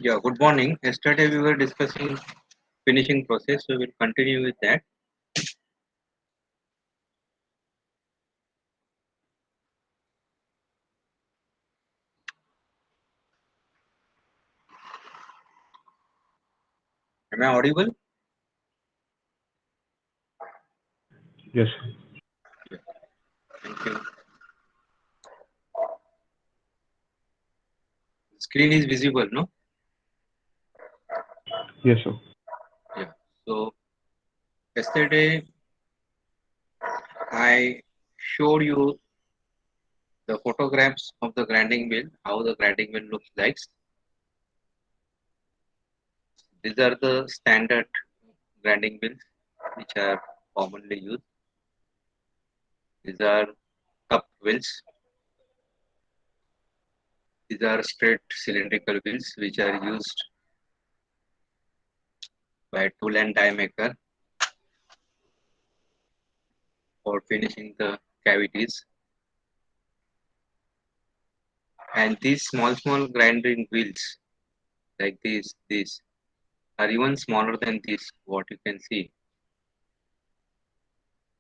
Yeah, good morning. Yesterday we were discussing finishing process, so we'll continue with that. Am I audible? Yes, Yeah, thank you. Screen is visible, no? yes, sir. Yeah. So yesterday I showed you the photographs of the grinding wheel, how the grinding wheel looks like. These are the standard grinding wheels which are commonly used. These are cup wheels. These are straight cylindrical wheels which are used by tool and die maker for finishing the cavities. And these small grinding wheels like these are even smaller than this. What you can see,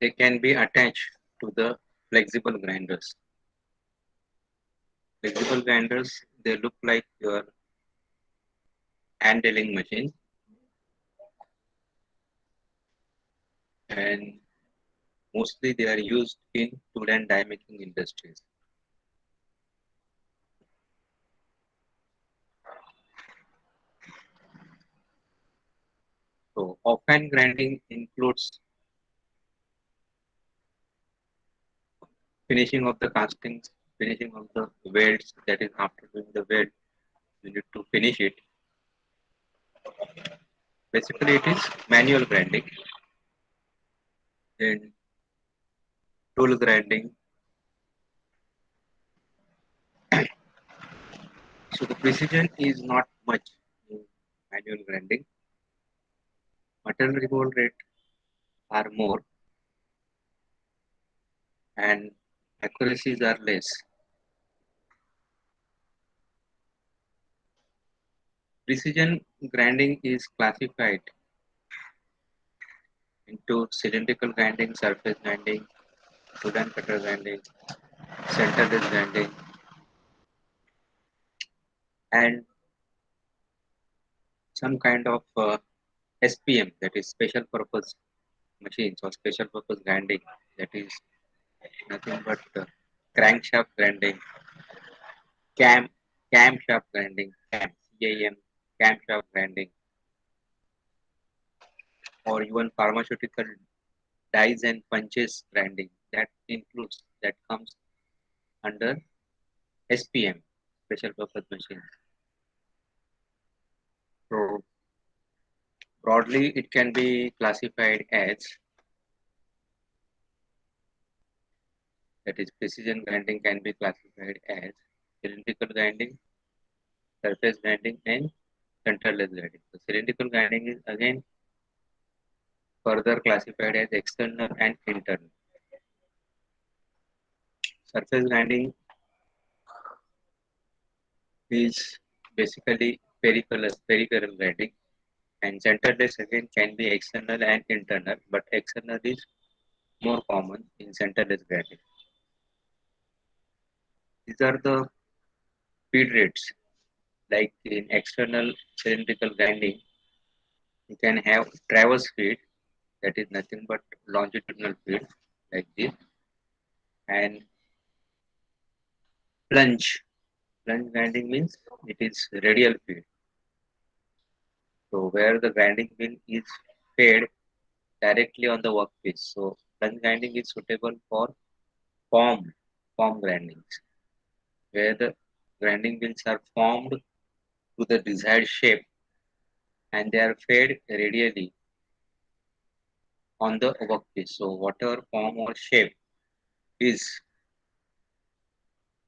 they can be attached to the flexible grinders. Flexible grinders, they look like your hand drilling machine, and mostly they are used in tool and die making industries. So offhand grinding includes finishing of the castings, finishing of the welds. That is, after doing the weld, you need to finish it. Basically, it is manual grinding. Then tool grinding. So the precision is not much in manual grinding. Material revolve rate are more and accuracies are less. Precision grinding is classified into cylindrical grinding, surface grinding, wooden cutter grinding, centerless grinding, and some kind of SPM, that is special purpose machines or special purpose grinding, that is nothing but crankshaft grinding, cam camshaft grinding, CAM, camshaft grinding, or even pharmaceutical dyes and punches grinding. That comes under SPM, special purpose machine. So broadly, it can be classified as, that is, precision grinding can be classified as cylindrical grinding, surface grinding, and centerless grinding. So cylindrical grinding is again further classified as external and internal. Surface grinding is basically peripheral grinding, and centerless again can be external and internal, but external is more common in centerless grinding. These are the feed rates. Like in external cylindrical grinding, you can have traverse feed, that is nothing but longitudinal feed like this, and plunge. Plunge grinding means it is radial feed. So where the grinding wheel is fed directly on the workpiece. So plunge grinding is suitable for formed form grindings, where the grinding wheels are formed to the desired shape and they are fed radially on the workpiece. So whatever form or shape is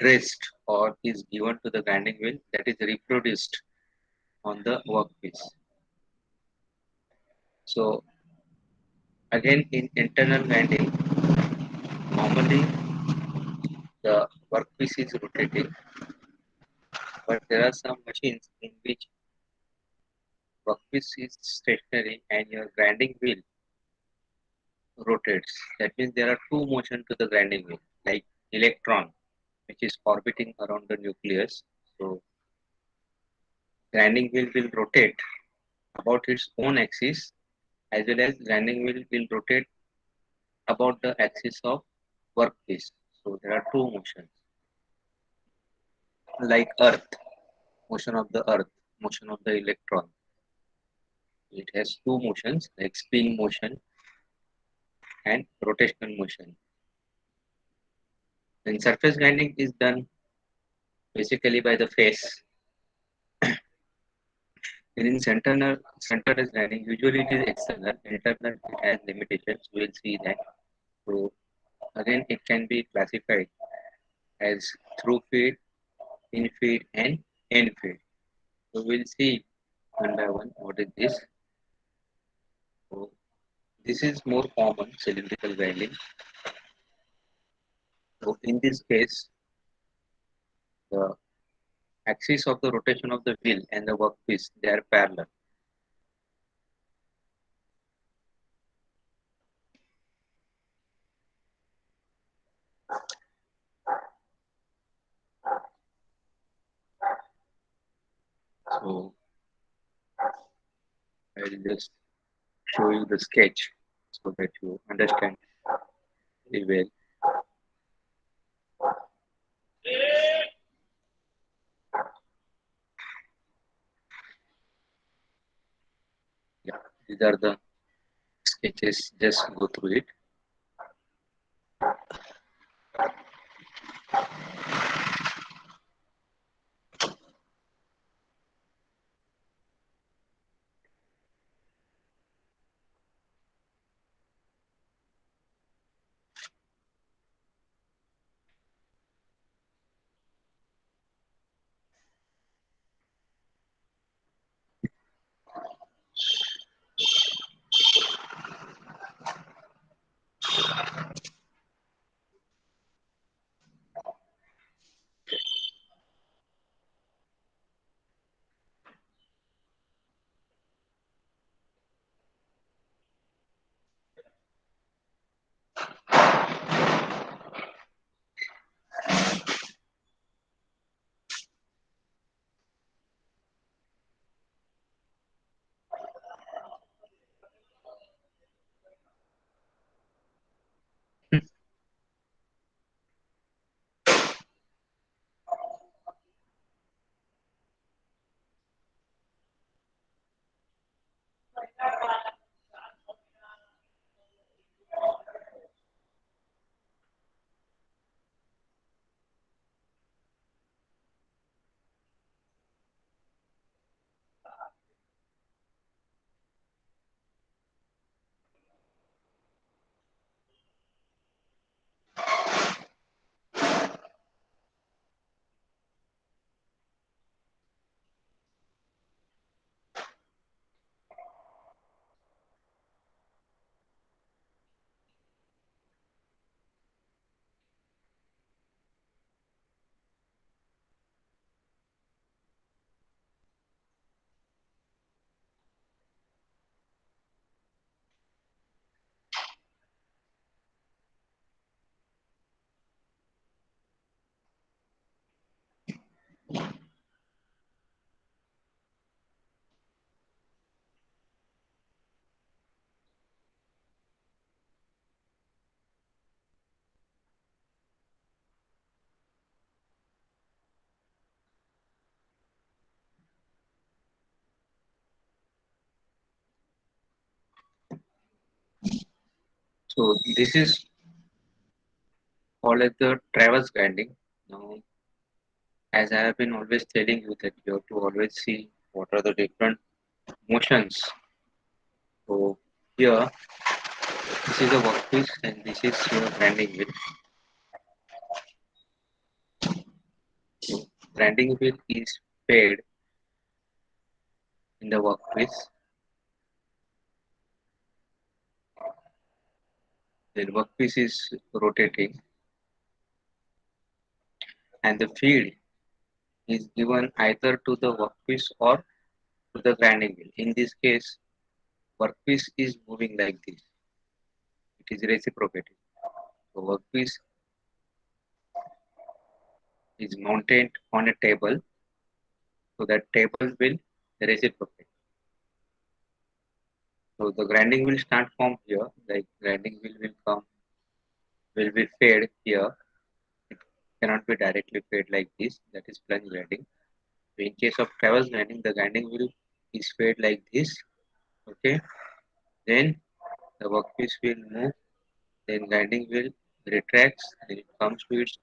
traced or is given to the grinding wheel, that is reproduced on the workpiece. So again in internal grinding, normally the workpiece is rotating, but there are some machines in which workpiece is stationary and your grinding wheel rotates. That means there are two motion to the grinding wheel, like electron, which is orbiting around the nucleus. So grinding wheel will rotate about its own axis, as well as grinding wheel will rotate about the axis of workpiece. So there are two motions, like Earth, motion of the Earth, motion of the electron. It has two motions, like spin motion and rotational motion. Then surface grinding is done basically by the face. In centered grinding, usually it is external. Internal it has limitations. We will see that. So again, it can be classified as through feed, in feed, and end feed. So we'll see one by one what is this. So this is more common cylindrical grinding. So in this case, the axis of the rotation of the wheel and the workpiece they are parallel. So I will just show you the sketch so that you understand very well. Yeah, these are the sketches. Just go through it. So this is called as the traverse grinding. Now, as I have been always telling you that you have to always see what are the different motions. So here, this is a workpiece and this is your grinding wheel. So grinding wheel is fed in the workpiece. The workpiece is rotating and the feed is given either to the workpiece or to the grinding wheel. In this case, workpiece is moving like this. It is reciprocating. So workpiece is mounted on a table, so that table will reciprocate. So the grinding will start from here, like grinding wheel will come, will be fed here. It cannot be directly fed like this. That is plunge grinding. So in case of traverse grinding, the grinding wheel is fed like this. Okay. Then the workpiece will move. Then grinding wheel retracts. Then it comes to its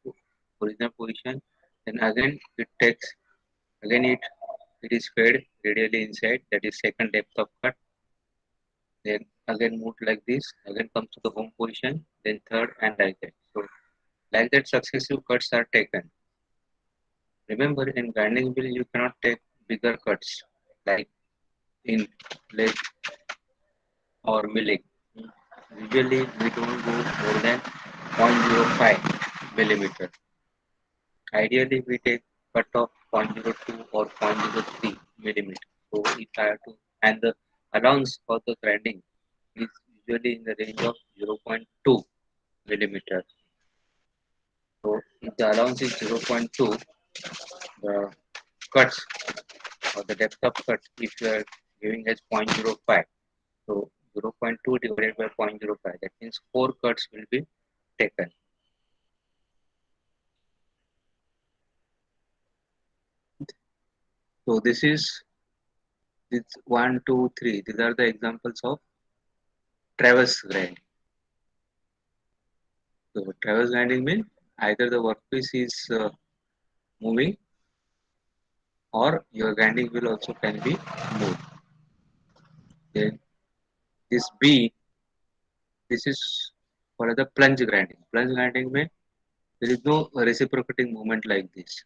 original position. Then again it takes again it is fed radially inside. That is second depth of cut. Then again moved like this. Again comes to the home position. Then third and like that. So like that successive cuts are taken. Remember, in grinding wheel you cannot take bigger cuts like in lathe or milling. Usually we don't go more than 0.05 millimeter. Ideally we take cut of 0.02 or 0.03 millimeter. So if I have to, and the allowance for the grinding is usually in the range of 0.2 millimeter. So if the allowance is 0.2, the cuts or the depth of cut, if you are giving as 0.05, so 0.2 divided by 0.05, that means 4 cuts will be taken. So this is this 1, 2, 3. These are the examples of traverse grinding. So traverse grinding means either the workpiece is moving or your grinding wheel also can be moved. Then this B, this is for the plunge grinding. Plunge grinding means there is no reciprocating movement like this.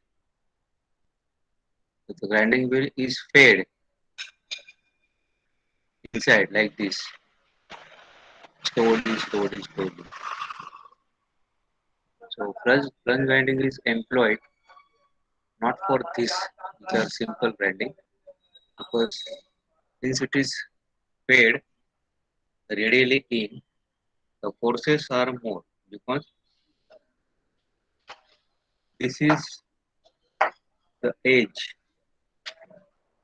So the grinding wheel is fed inside like this, slowly, slowly, slowly. So plunge grinding is employed not for this, which are simple grinding, because since it is fed radially in, the forces are more because this is the edge,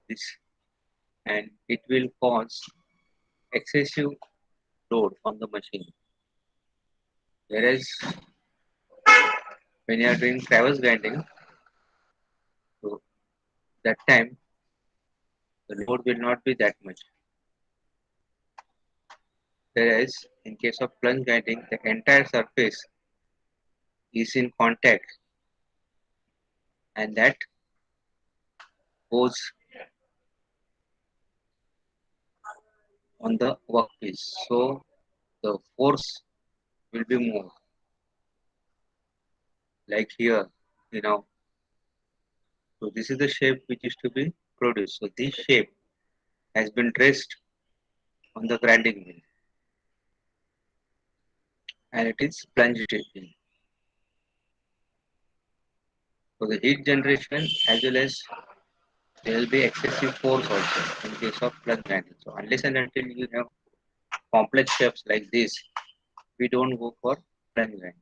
this, and it will cause excessive load on the machine. Whereas when you are doing traverse grinding, so that time the load will not be that much. Whereas in case of plunge grinding, the entire surface is in contact and that goes on the workpiece. So the force will be more. Like here, you know. So this is the shape which is to be produced. So this shape has been traced on the grinding wheel and it is plunged in. So the heat generation as well as there will be excessive force also in case of plunge grinding. So unless and until you have complex shapes like this, we don't go for plunge grinding.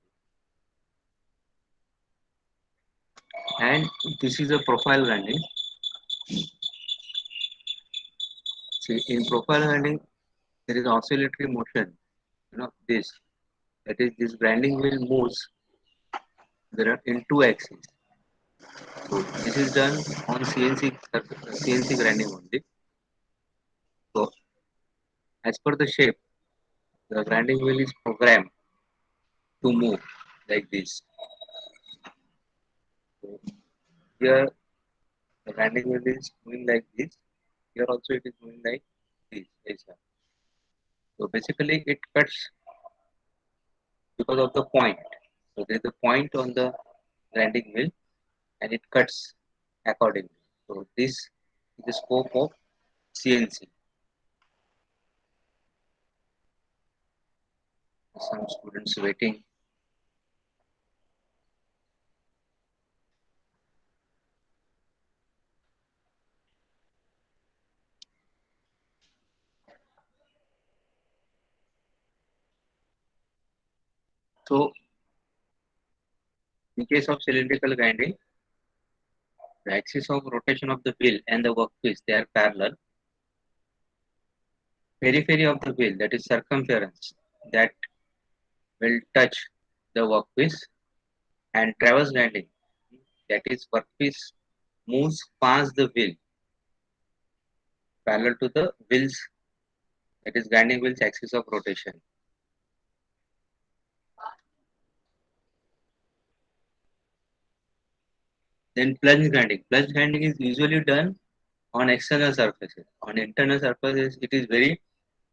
And this is a profile grinding. See, in profile grinding, there is oscillatory motion. You know this. That is, this grinding wheel moves. There are in two axes. So this is done on CNC grinding only. So as per the shape, the grinding wheel is programmed to move like this. So here the grinding wheel is moving like this. Here also it is moving like this. Yes, sir. So basically it cuts because of the point. So there is a point on the grinding wheel and it cuts accordingly. So this is the scope of CNC. Some students waiting. So in case of cylindrical grinding, the axis of rotation of the wheel and the workpiece, they are parallel. Periphery of the wheel, that is circumference, that will touch the workpiece, and traverse grinding, that is workpiece moves past the wheel parallel to the wheels, that is grinding wheel's axis of rotation. Then plunge grinding. Plunge grinding is usually done on external surfaces. On internal surfaces, it is very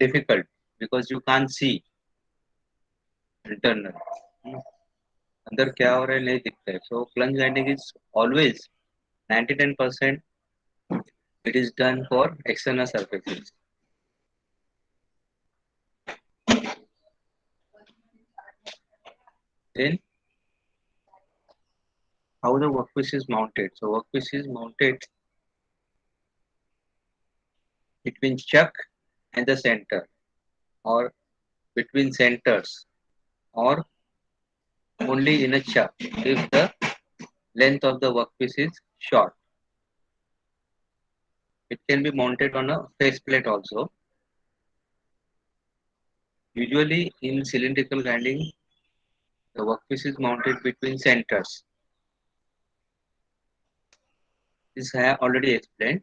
difficult because you can't see internal. Hmm. अंदर क्या हो रहा है नहीं दिखता है. So plunge grinding is always 99% it is done for external surfaces. Then how the workpiece is mounted. So workpiece is mounted between chuck and the center, or between centers, or only in a chuck if the length of the workpiece is short. It can be mounted on a faceplate also. Usually in cylindrical grinding, the workpiece is mounted between centers. This I have already explained.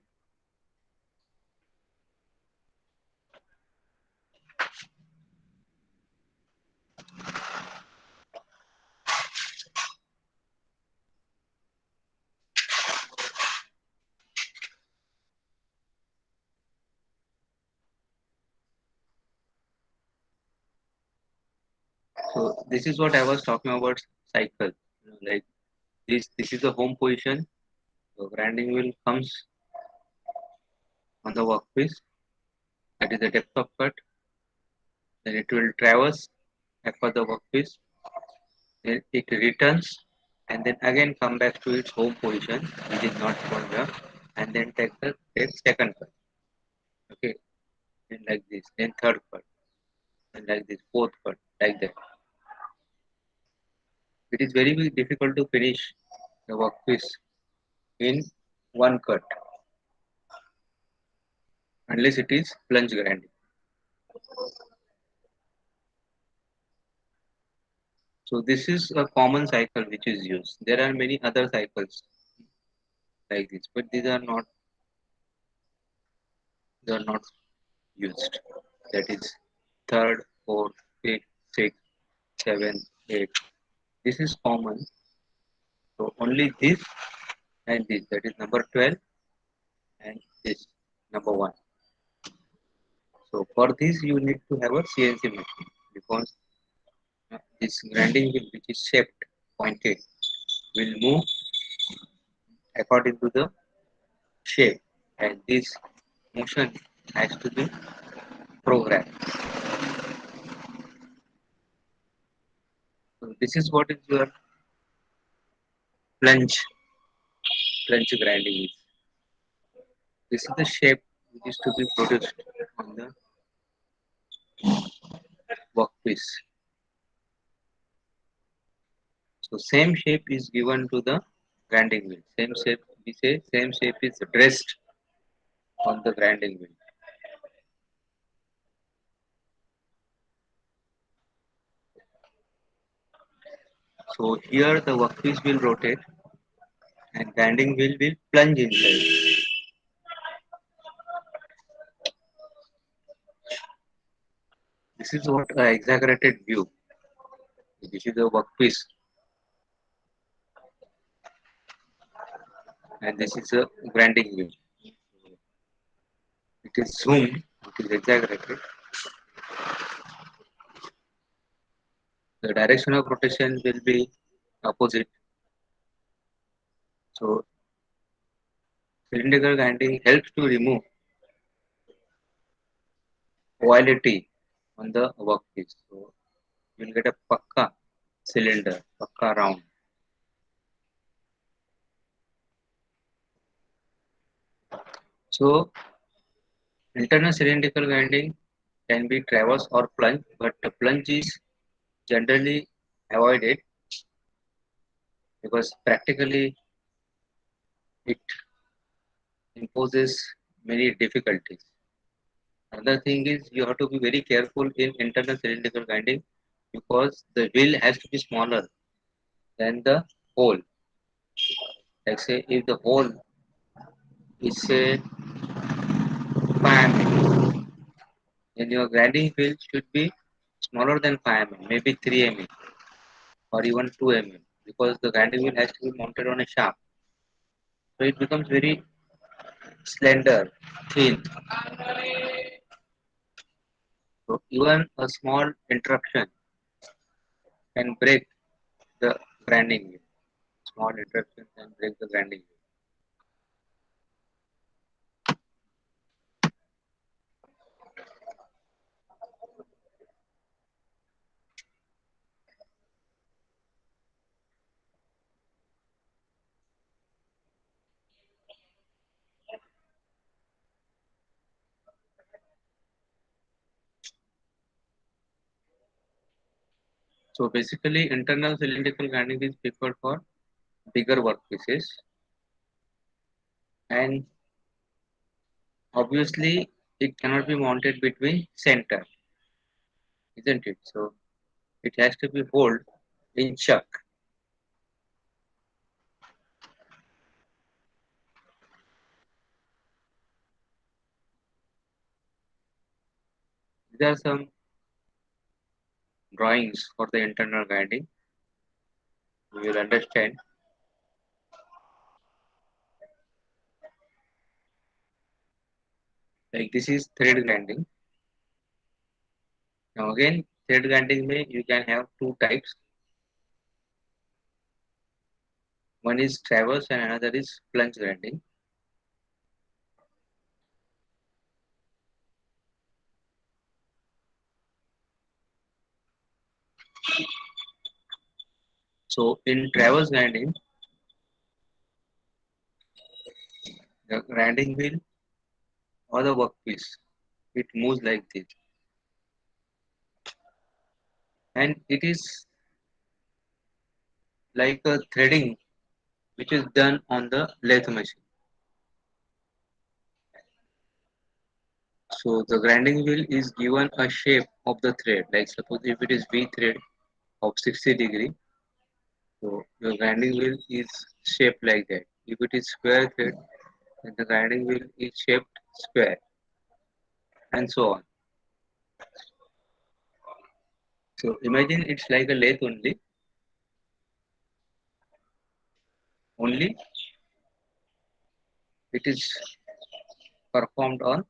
So this is what I was talking about cycle. Like this is the home position. So grinding wheel comes on the workpiece. That is the depth of cut. Then it will traverse as per the workpiece. Then it returns and then again come back to its home position, which is not shown, and then take second cut. Okay, then like this, then third cut, and like this, fourth cut, like that. It is very, very difficult to finish the workpiece in one cut unless it is plunge grinding. So this is a common cycle which is used. There are many other cycles like this, but they are not used. That is third, fourth, fifth, sixth, seventh, eighth. This is common. So only this and this, that is number 12 and this number 1. So for this you need to have a CNC machine because this grinding wheel which is shaped, pointed, will move according to the shape, and this motion has to be programmed. So this is what is your plunge plunge grinding is. This is the shape which is to be produced on the workpiece. So same shape is given to the grinding wheel. Same shape, we say same shape is dressed on the grinding wheel. So here the workpiece will rotate and grinding wheel will plunge inside. This is what a exaggerated view. This is the workpiece and this is a grinding wheel. It is zoomed, it is exaggerated. The direction of rotation will be opposite. So cylindrical grinding helps to remove ovality on the workpiece. So you will get a pakka cylinder, pakka round. So internal cylindrical grinding can be traverse or plunge, but the plunge is generally avoid it because practically it imposes many difficulties. Another thing is you have to be very careful in internal cylindrical grinding because the wheel has to be smaller than the hole. Like say if the hole is say 5 mm, then your grinding wheel should be smaller than 5 mm, maybe 3 mm or even 2 mm because the grinding wheel has to be mounted on a shaft. So it becomes very slender, thin. So even a small interruption can break the grinding wheel. Small interruption can break the grinding wheel. So basically internal cylindrical grinding is preferred for bigger workpieces and obviously it cannot be mounted between center, isn't it? So it has to be held in chuck. There are some drawings for the internal grinding. You will understand. Like this is thread grinding. Now again, thread grinding may you can have two types. One is traverse and another is plunge grinding. So in traverse grinding, the grinding wheel or the workpiece, it moves like this, and it is like a threading which is done on the lathe machine. So the grinding wheel is given a shape of the thread. Like suppose if it is V thread of 60 degree, so the grinding wheel is shaped like that. If it is square thread, then the grinding wheel is shaped square, and so on. So imagine it's like a lathe only it is performed on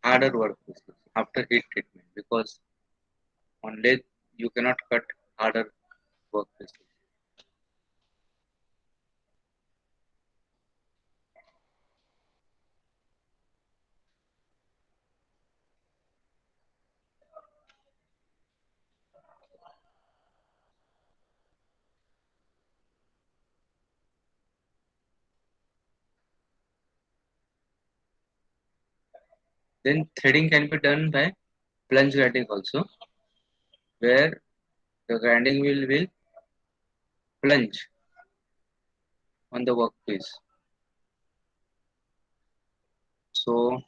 harder workpieces after heat treatment because on lathe you cannot cut harder workpieces. Then threading can be done by plunge grinding also, where the grinding wheel will plunge on the workpiece. So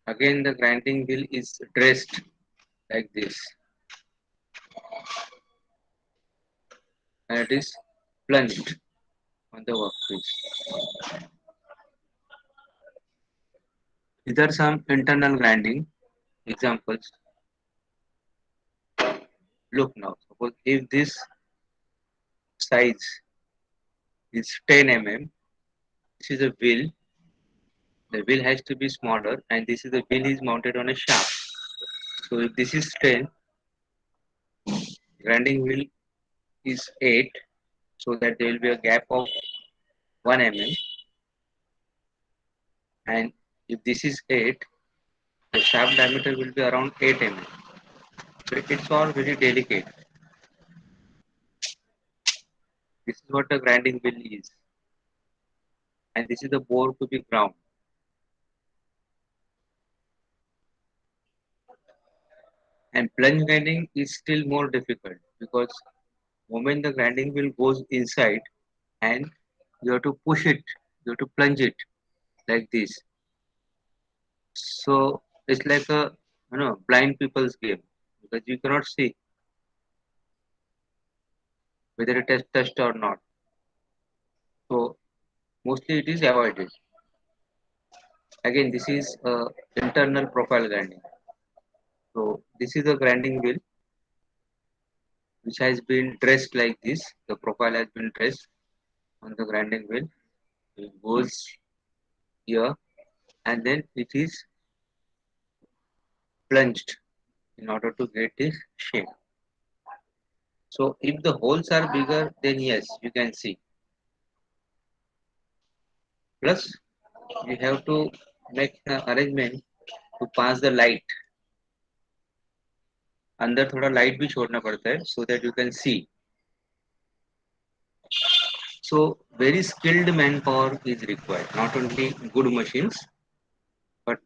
again the grinding wheel is dressed like this and it is plunged on the workpiece. These are some internal grinding examples. Look now, suppose if this size is 10 mm, this is a wheel. The wheel has to be smaller, and this is the wheel is mounted on a shaft. So if this is 10, grinding wheel is 8, so that there will be a gap of 1 mm. And if this is 8, the shaft diameter will be around 8 mm. So it's all very delicate. This is what a grinding wheel is, and this is the bore to be ground. And plunge grinding is still more difficult because moment the grinding wheel goes inside and you have to push it, you have to plunge it like this. So it's like a blind people's game because you cannot see whether it has touched or not. So mostly it is avoided. Again, this is internal profile grinding. So this is a grinding wheel which has been dressed like this. The profile has been dressed on the grinding wheel. It goes here and then it is plunged in order to get this shape. So if the holes are bigger, then yes, you can see. Plus, you have to make an arrangement to pass the light. अंदर थोड़ा light भी छोड़ना पड़ता है so that you can see. So very skilled manpower is required. Not only good machines, but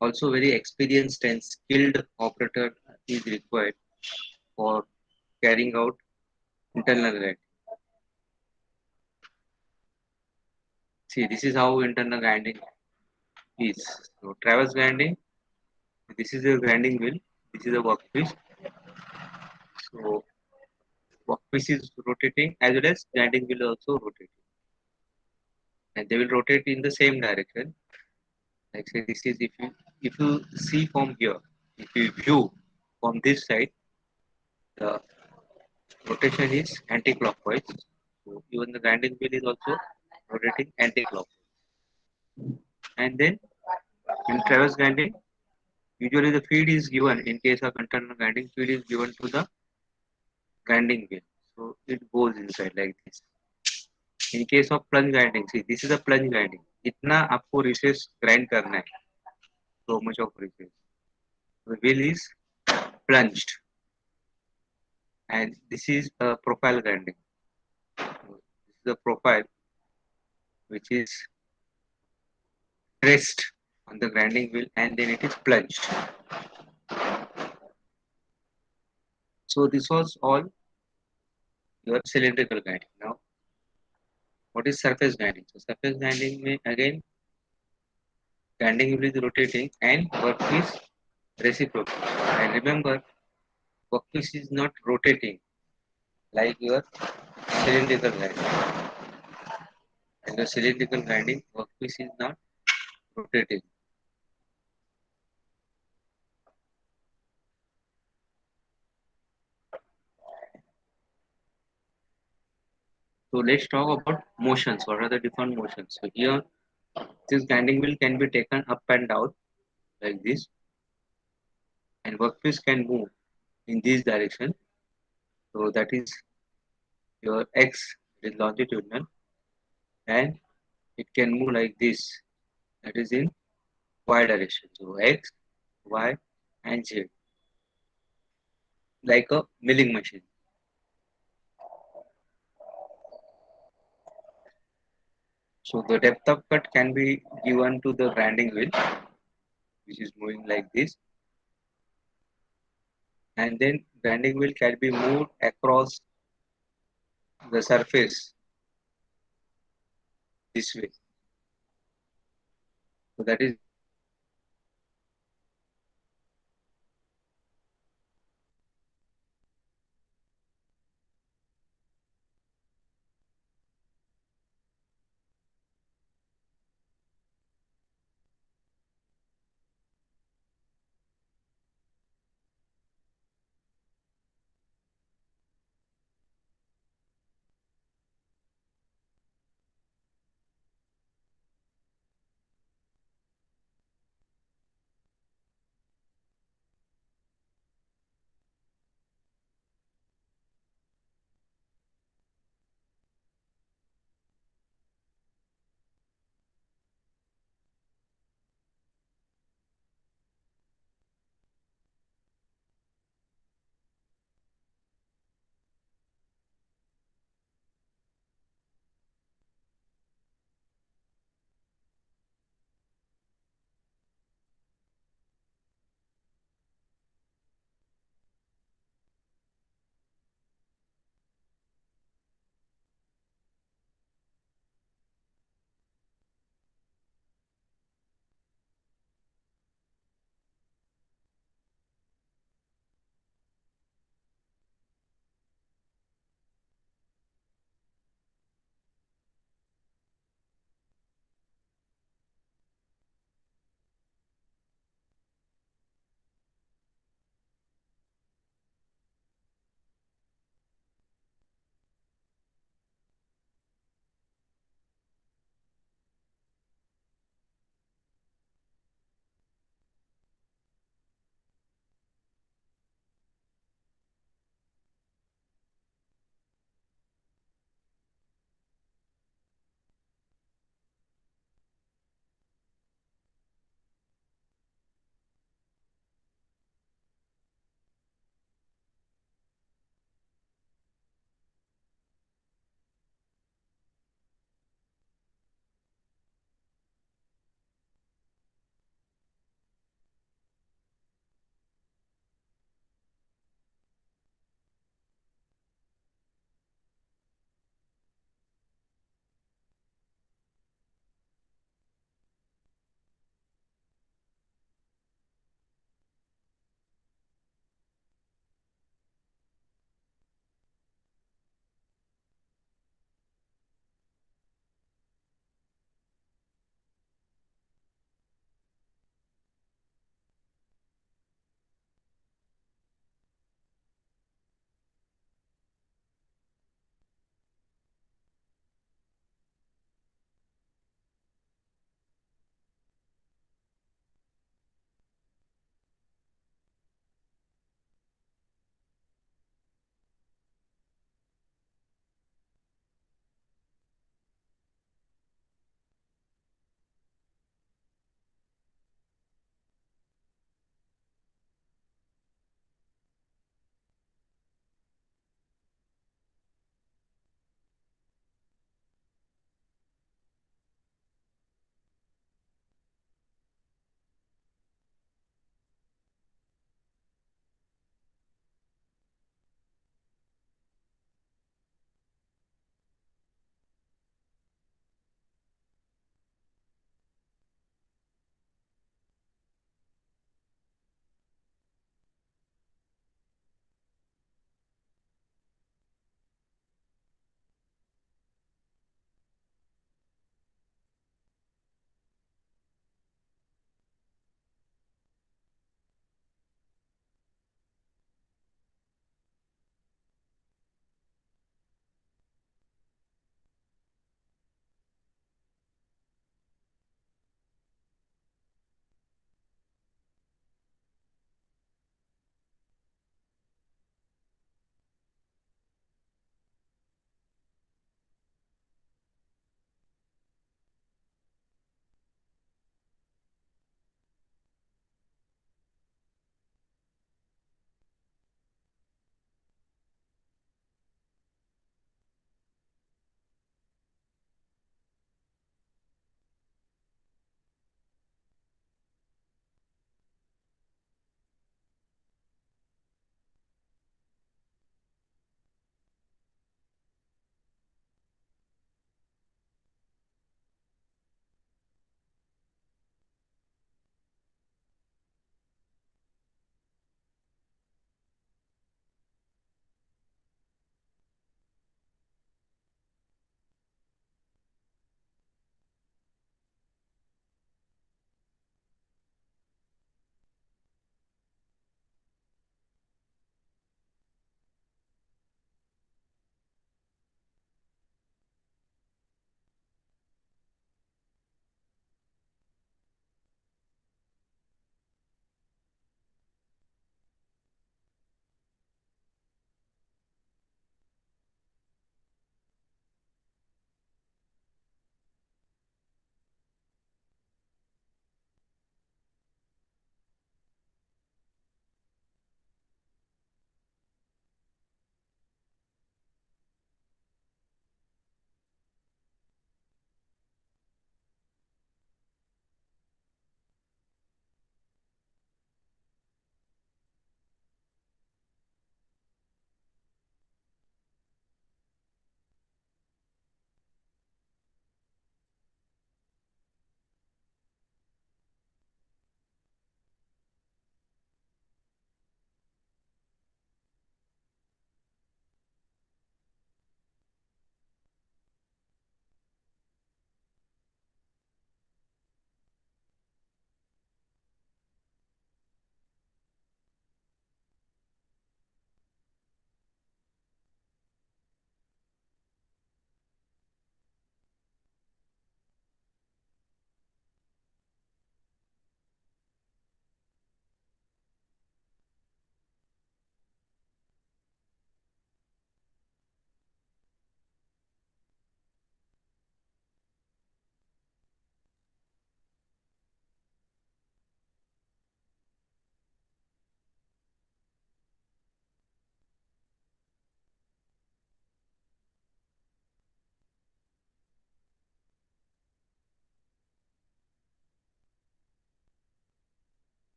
also very experienced and skilled operator is required for carrying out internal grinding. See, this is how internal grinding is. So traverse grinding, this is a grinding wheel, this is a workpiece. So workpiece is rotating as well as grinding wheel also rotating. And they will rotate in the same direction. Like say this is if you see from here, if you view from this side, the rotation is anti-clockwise. So even the grinding wheel is also rotating anti-clockwise. And then in traverse grinding, usually the feed is given in case of internal grinding, feed is given to the grinding wheel. So it goes inside like this. In case of plunge grinding, see this is a plunge grinding. इतना आपको recess grind करना है. So much of recess. The wheel is plunged, and this is a profile grinding. So this is a profile which is pressed on the grinding wheel and then it is plunged. So this was all your cylindrical grinding. Now, what is surface grinding? So surface grinding may again grinding wheel is rotating and workpiece reciprocal. And remember, workpiece is not rotating like your cylindrical grinding. And your cylindrical grinding workpiece is not rotating. So let's talk about motions. What are the different motions? So here, this grinding wheel can be taken up and down like this, and workpiece can move in this direction. So that is your x, it is longitudinal, and it can move like this. That is in y direction. So x, y, and z, like a milling machine. So the depth of cut can be given to the grinding wheel, which is moving like this, and then grinding wheel can be moved across the surface this way. So that is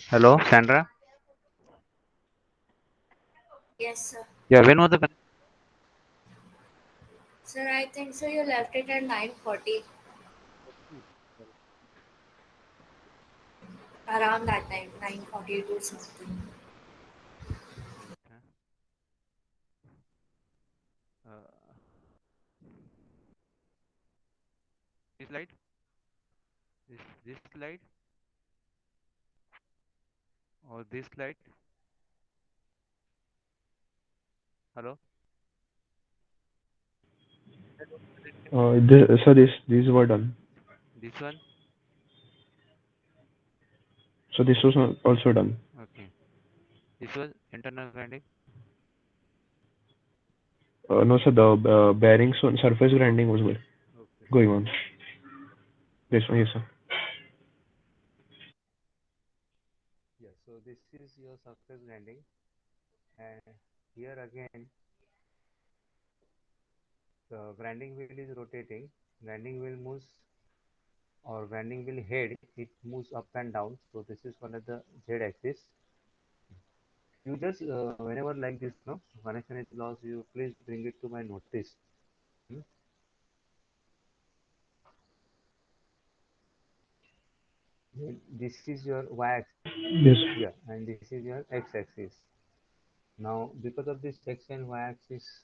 Hello, Sandra. Yes, sir. Yeah, when was the Sir, I think so. You left it at 9:40, around that time, 9:40 to something. this slide? This slide or this slide? Hello. So these were done. This one. So this was also done. Okay. This was internal grinding. No, sir, the bearings on surface grinding was Okay. going on. This one, yes, sir. Yeah. So this is your surface grinding, and here again the grinding wheel is rotating. Grinding wheel moves or grinding wheel head. It moves up and down. So this is one of the Z axis. You just whenever like this, no connection is lost. You please bring it to my notice. Hmm? Then this is your y-axis, Yes. yeah, and this is your x-axis. Now, because of this x and y-axis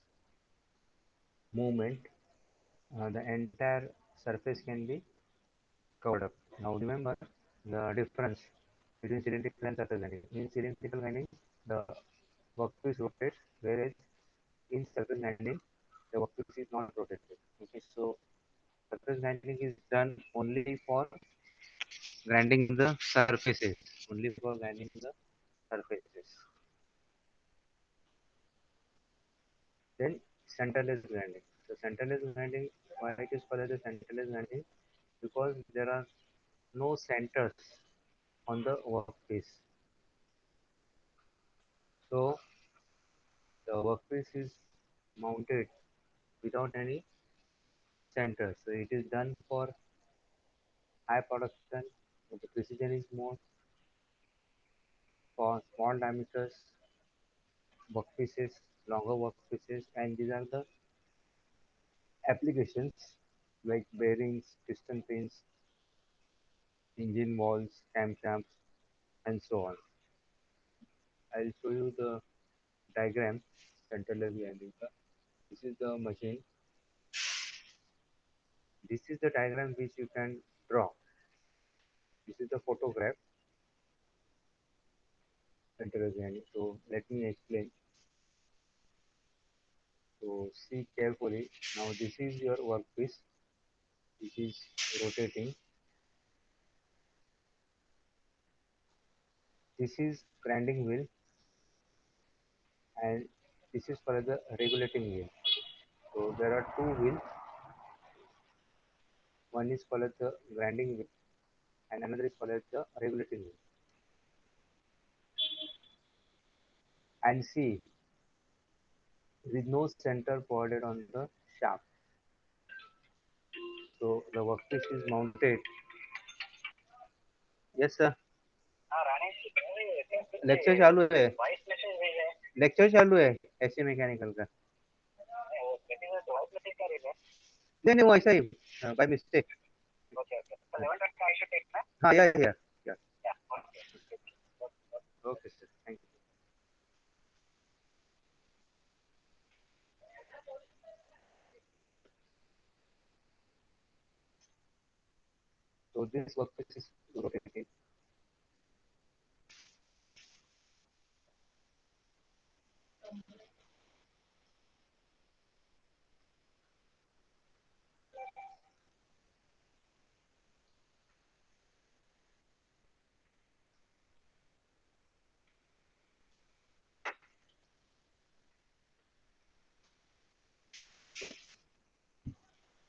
movement, the entire surface can be covered up. Now, remember the difference between cylindrical and surface grinding. In cylindrical grinding, the workpiece rotates, whereas in surface grinding, the workpiece is not rotated. Okay, so surface grinding is done only for grinding the surfaces, only for grinding the surfaces. Then centerless grinding. So centerless grinding, why it is called as a centerless grinding? Because there are no centers on the workpiece. So the workpiece is mounted without any centers. So it is done for high production. So the precision is more for small diameters workpieces, longer workpieces, and these are the applications like bearings, piston pins, engine walls, camshafts, and so on. I'll show you the diagram centerless grinding. This is the machine. This is the diagram which you can draw. This is the photograph centerless grinding. So let me explain. So see carefully. Now this is your workpiece. This is rotating. This is grinding wheel, and this is for the regulating wheel. So there are two wheels. One is called the grinding wheel, and another is called the regulating wheel. And see, there is no center provided on the shaft. So the workpiece is mounted. Yes sir. Lecture चालू है lecture चालू है ऐसे mechanical का नहीं नहीं वो ऐसा ही बाय मिस्टेक हाँ या okay sir thank you so this workpiece is rotating.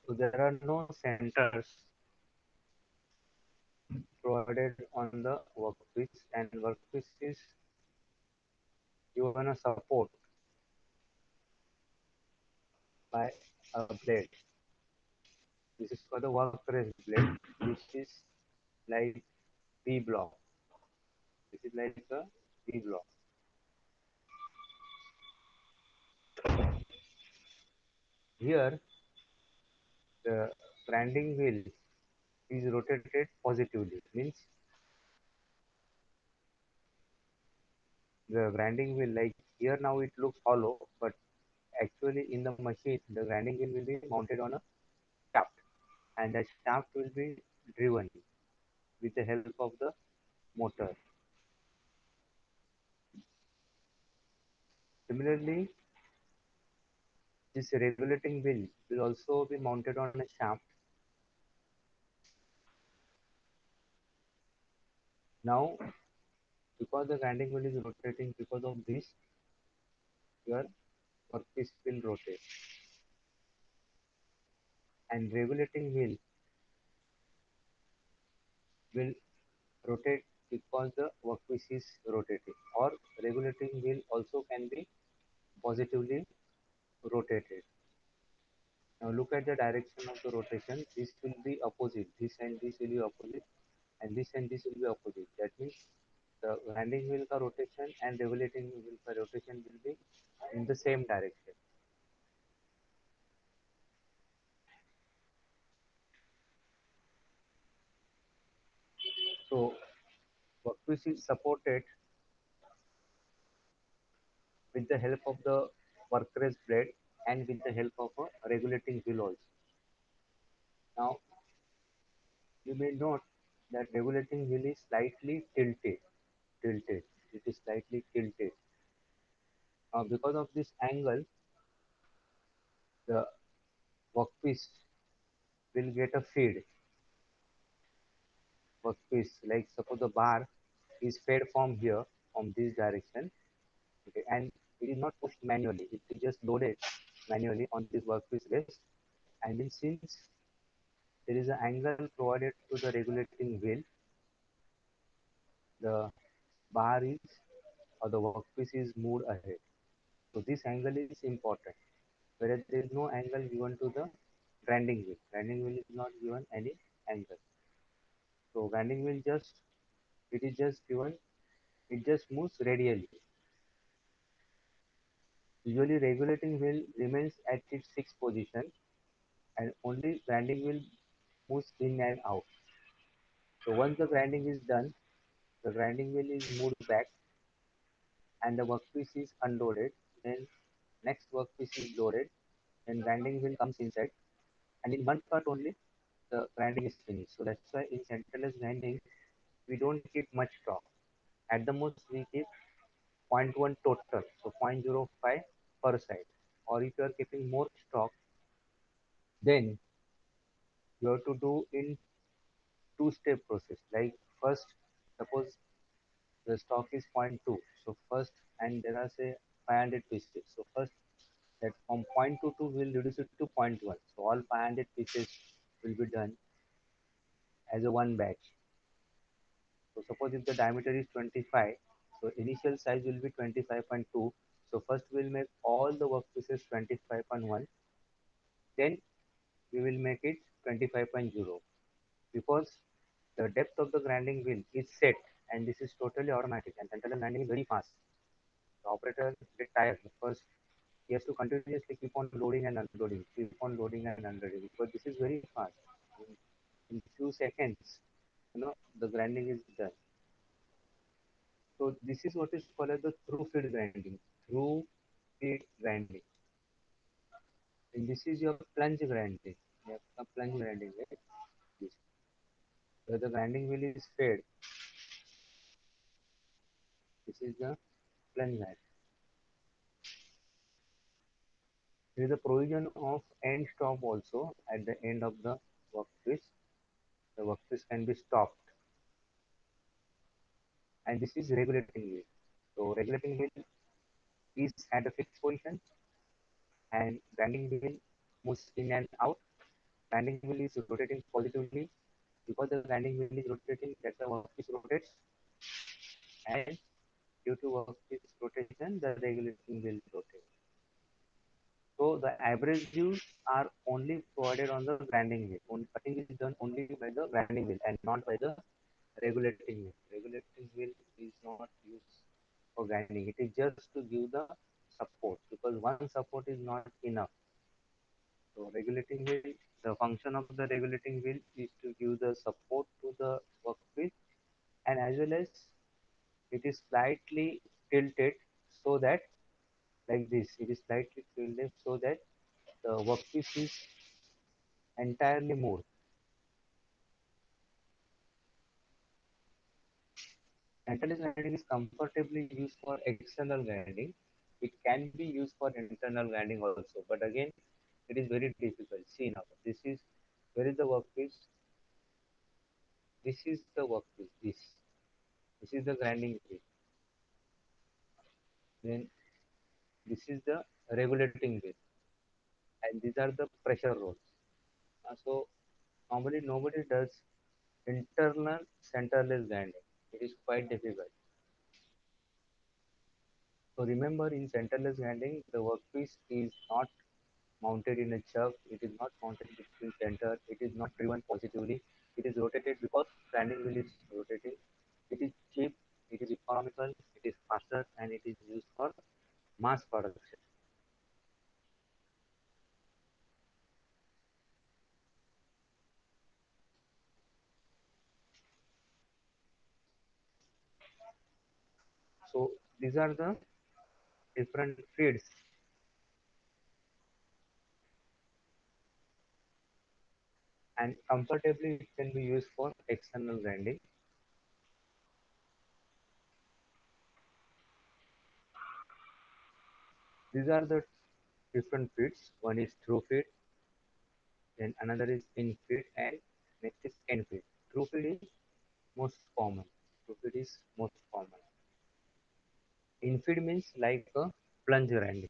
So there are no centers provided on the workpiece, and workpiece is given a support by a blade. This is for the work press blade, which is like V block. This is like a V block. Here, the grinding wheel is rotated positively. Means the grinding wheel, like here now it looks hollow, but actually in the machine, the grinding wheel will be mounted on a shaft, and the shaft will be driven with the help of the motor. Similarly, this regulating wheel will also be mounted on a shaft. Now, because the grinding wheel is rotating, because of this, your workpiece will rotate. And regulating wheel will rotate because the workpiece is rotating. Or regulating wheel also can be positively rotated. Now look at the direction of the rotation. This will be opposite. This and this will be opposite, and this and this will be opposite. That means the grinding wheel ka rotation and regulating wheel ka rotation will be in the same direction. So workpiece is supported with the help of the workrest blade and with the help of a regulating wheel also. Now you may note that regulating wheel is slightly tilted. Tilted. It is slightly tilted. Now because of this angle, the workpiece will get a feed. Workpiece, like suppose the bar is fed from here, from this direction, okay, and it is not pushed manually. It is just loaded manually on this workpiece rest, and then since there is an angle provided to the regulating wheel, the bar is or the workpiece is moved ahead. So this angle is important. Whereas there is no angle given to the grinding wheel. Grinding wheel is not given any angle. So grinding wheel just it is just given it just moves radially. Usually regulating wheel remains at its fixed position and only grinding wheel moves in and out. So once the grinding is done, the grinding wheel is moved back and the workpiece is unloaded. Then next workpiece is loaded. Then grinding wheel comes inside, and in one cut only the grinding is finished. So that's why in centralized grinding we don't keep much stock. At the most we keep zero point 0.1 total, so 0.05 per side. Or if you are keeping more stock, then you have to do in two-step process. Like first, suppose the stock is zero point 0.2, so first, and there are say 500 pieces. So first, that from 0.22 will reduce it to zero point 0.1. So all 500 pieces will be done as a one batch. So suppose if the diameter is 25, so initial size will be 25.2. So first we will make all the workpieces 25.1. Then we will make it 25.0 because the depth of the grinding wheel is set and this is totally automatic and central grinding is very fast. The operator get tired because he has to continuously keep on loading and unloading, keep on loading and unloading because this is very fast. In few seconds, the grinding is done. So this is what is called as the through feed grinding. Through feed grinding. And this is your plunge grinding. You have a plunge grinding, right? This. Where the grinding wheel is fed. This is the plunge grinding. There is a provision of end stop also at the end of the workpiece. The workpiece can be stopped. And this is regulating wheel. So regulating wheel is at a fixed position and grinding wheel moves in and out. Grinding wheel is rotating positively because the grinding wheel is rotating, that the workpiece rotates, and due to workpiece rotation, the regulating wheel rotates. So the abrasives are only provided on the grinding wheel. Cutting is done only by the grinding wheel and not by the regulating wheel. Regulating wheel is not used for grinding. It is just to give the support because one support is not enough. So regulating wheel, the function of the regulating wheel is to give the support to the workpiece, and as well as it is slightly tilted so that like this, it is slightly tilted so that the workpiece is entirely moved. Centralized grinding is comfortably used for external grinding. It can be used for internal grinding also, but again, it is very difficult. See now, where is the workpiece? This is the workpiece. This is the grinding wheel. Then this is the regulating wheel, and these are the pressure rolls. So normally nobody does internal centerless grinding. It is quite difficult. So remember, in centerless grinding, the workpiece is not mounted in a chuck. It is not mounted between center. It is not driven positively. It is rotated because grinding wheel is rotating. It is cheap. It is economical. It is faster, and it is used for mass production. So these are the different feeds, and comfortably it can be used for external grinding. These are the different feeds. One is through feed, then another is in feed, and next is end feed. Through feed is most common. Through feed is most common. In feed means like a plunge grinding,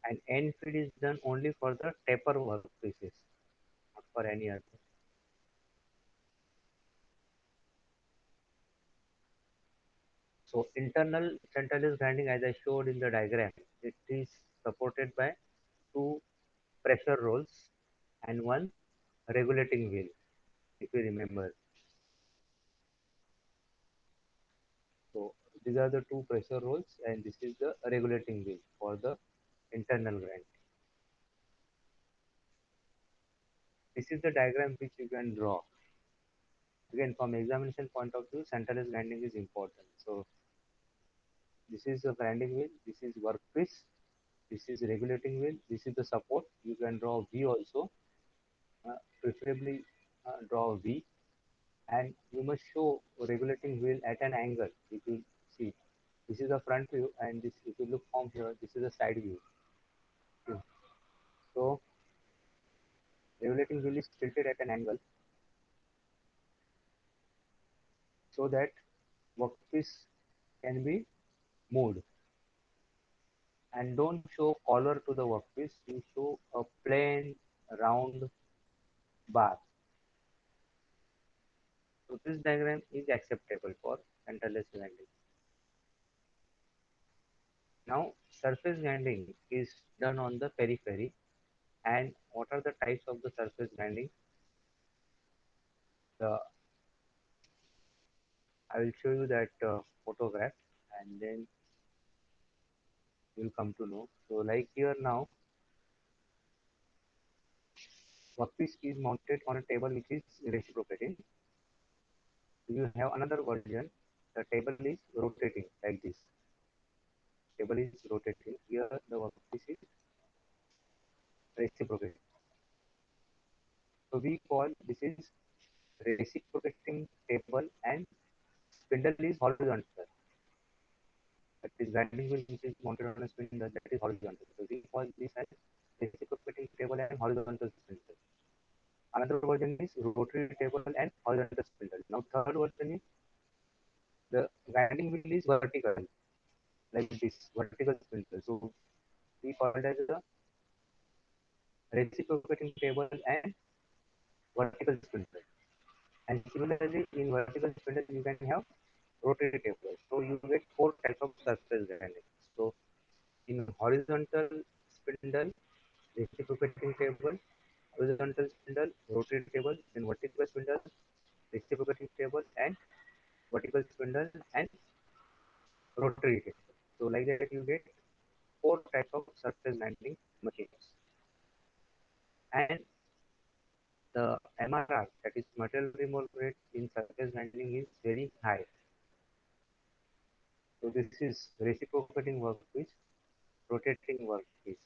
and end feed is done only for the taper workpieces, not for any other. So internal centralized grinding, as I showed in the diagram, it is supported by two pressure rolls and one regulating wheel, if you remember. So these are the two pressure rolls, and this is the regulating wheel for the internal grind. This is the diagram which you can draw. Again, from examination point of view, centralized grinding is important. So this is the grinding wheel, this is workpiece, this is regulating wheel, this is the support. You can draw V also, preferably draw V, and you must show regulating wheel at an angle. If you see, this is the front view, and this, if you look from here, this is the side view. Okay. So regulating wheel is tilted at an angle so that workpiece can be moved. And don't show collar to the workpiece, you show a plain round bar. So this diagram is acceptable for centerless grinding. Now surface grinding is done on the periphery. And what are the types of the surface grinding? The I will show you that photograph, and then you'll come to know. So like here now, workpiece is mounted on a table which is reciprocating. You have another version. The table is rotating like this. Table is rotating. Here the workpiece is reciprocating. So we call this is reciprocating table, and spindle is horizontal. That is grinding wheel which is mounted on a spindle, that is horizontal. So we call this as reciprocating table and horizontal spindle. Another version is rotary table and horizontal spindle. Now third version is the grinding wheel is vertical, like this, vertical spindle. So we call it as the reciprocating table and vertical spindle. And similarly, in vertical spindle, you can have rotary table. So you get four types of surface grinding. So in horizontal spindle, reciprocating table, horizontal spindle, rotary table, then vertical spindle, reciprocating table, and vertical spindle and get four types of surface grinding machines. And the MRR, that is material removal rate in surface grinding, is very high. So this is reciprocating workpiece, rotating workpiece.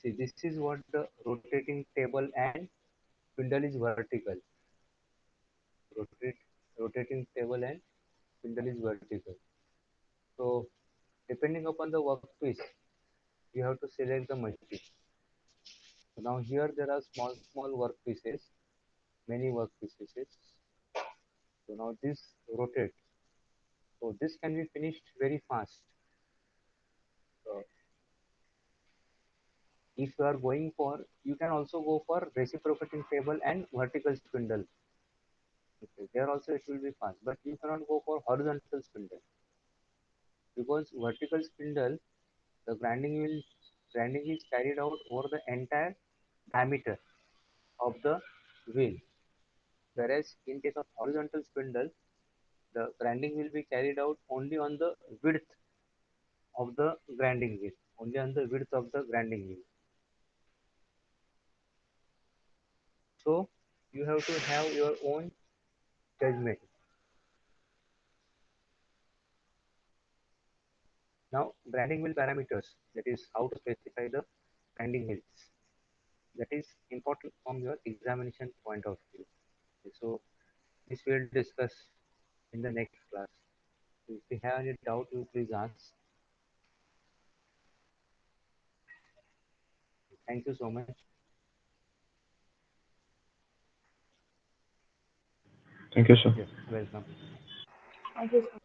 See, this is what the rotating table and spindle is vertical. Rotating table and spindle is vertical. So depending upon the workpiece, you have to select the machine. So now here there are small workpieces, many workpieces. So now this rotates. So this can be finished very fast. So if you are going for, you can also go for reciprocating table and vertical spindle. Okay, there also it will be fast, but you cannot go for horizontal spindle because vertical spindle, the grinding is carried out over the entire diameter of the wheel, whereas in case of horizontal spindle, the grinding will be carried out only on the width of the grinding wheel, only on the width of the grinding wheel. So you have to have your own judgment. Now grinding wheel parameters, that is how to specify the grinding wheels. That is important from your examination point of view. So this we'll discuss in the next class. If you have any doubt, you please ask. Thank you so much. Thank you, sir. Yes, welcome. Thank you, sir.